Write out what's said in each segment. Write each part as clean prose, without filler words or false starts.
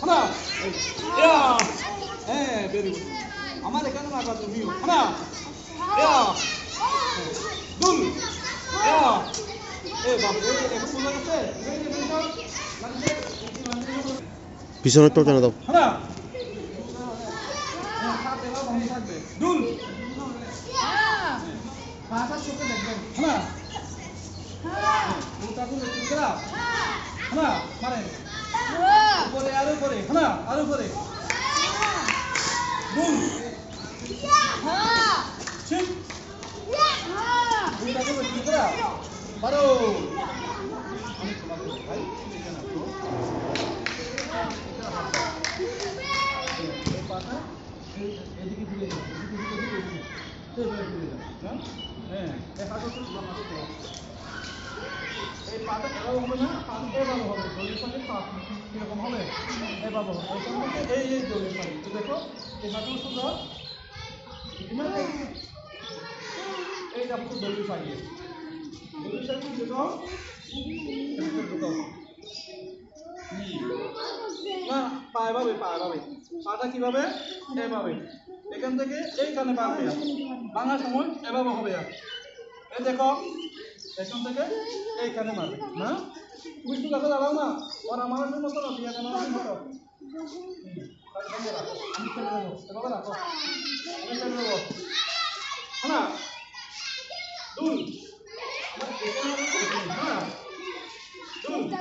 হানা ইয়া হ্যাঁ very good আমার এখানে মারবা তুমিও হানা ইয়া দুল ইয়া এ বাপ রে এখন মনে হচ্ছে পিছনে একটু টানা দাও হানা হাতে বা বন্ধ থাকবে দুল পাটা চোখে দেখবেন হানা দুটা দুল করা হানা মারেন উপরে আর উপরে হানা আর উপরে দুল ঠিক দুটা দুল করা পারো আমি তোমাদের ভাই এখানে আসো এই পাটা এদিকে ঘুরে যাও এদিকে ঘুরে যাও হ্যাঁ এই হাতটা তোমার হাতে দাও এই পাটা এভাবে হবে না পাটা এভাবে হবে দড়ির সঙ্গে পাট কিরকম হবে এভাবে হবে এই এই দড়ির সঙ্গে তো দেখো এই হাতটা সুন্দর এইটা পুরো দড়ির সঙ্গে দেখো না পায়ে পাবে পাটা কিভাবে এভাবে এখান থেকে এইখানে বাঁধবে ভাঙার সময় এভাবে হবে এই দেখো এখান থেকে এইখানে মারবে না বুঝতে কাছে দাঁড়াও না ওরা মানুষের মতো না বিয়ে মানুষের মতো আমি ছেড়ে দেবো এভাবে রাখো আমি ছেড়ে দেবো না দুল হ্যাঁ দুল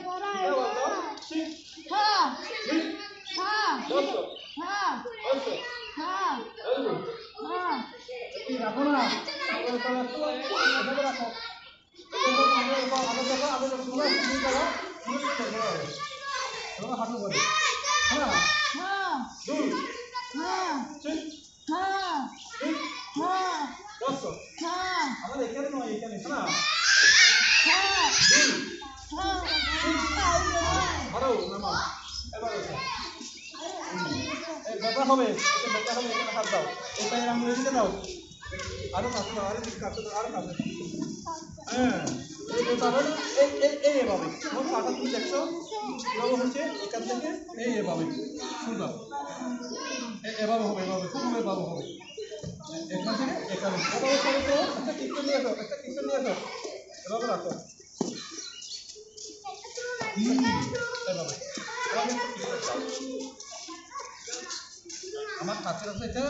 রাখো না রাখো হাঁটু করে হ্যাঁ দুল আমার এখানে নয় এখানে না আরো নামা এবার বেটা হবে এখানে হাত দাও এই পায়ের আঙুলের দিকে দাও আরো কাছে দাও আরো কাছে দাও আরো কাছে হ্যাঁ এই বেটাটা এই এভাবে তোমার পাটা তুমি দেখছো এভাবে হচ্ছে এখান থেকে এই এভাবে সুন্দর এভাবে হবে খুব এভাবে হবে এখান থেকে এখানে এভাবে করে তো একটা কিস্তি নিয়ে আসো এভাবে রাখো এভাবে আমার কাছে আছে এটা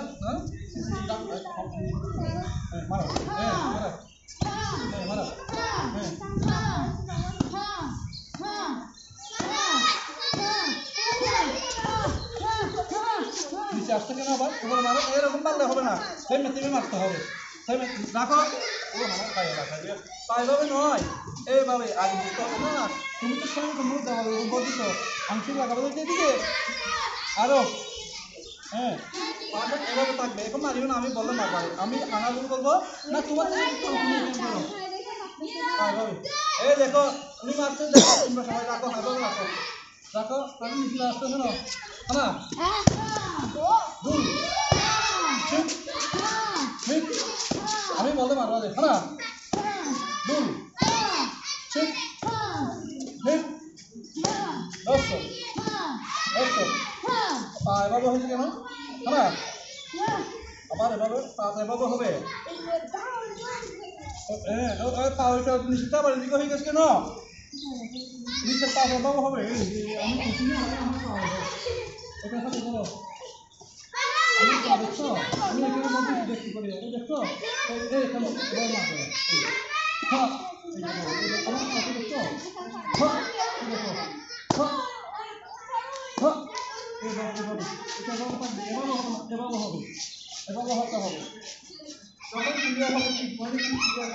মারো মারো নিচে আসতে কেন আবার ওগুলো মারো এরকম মারলে হবে না সেমে মারতে হবে রাখো ও আমার পায়ে রাখা পাইভাবে নয় এইভাবে আগে দিতে হবে না তুমি তো সঙ্গে মুখ দেওয়া উপর দিত আংশিক লাগাবো এদিকে আরো হ্যাঁ পাটা এভাবে থাকবে এখন মারিও না আমি বললে মারবে আমি আনাগুলো বলবো না তোমার এই দেখো তুমি মারতে দেখো তোমরা সবাই রাখো রাখো আমি নিচে আসতে শোনো না দুল ঠিক আমি বলতে পারবো যে হ্যাঁ দুল ঠিক ঠিক পা এভাবে হয়েছে কেন হ্যাঁ আবার এভাবে পা এভাবে হবে পা ওইটা নিচে আবার এদিকে হয়ে গেছে কেন নিচের পা এভাবে হবে আমি এখানে সাথে বলো আমি দেখছো আমি এখানে মধ্যে দেখতে পারি দেখছো এখানে না করে হ্যাঁ আমার সাথে দেখছো এভাবে হবে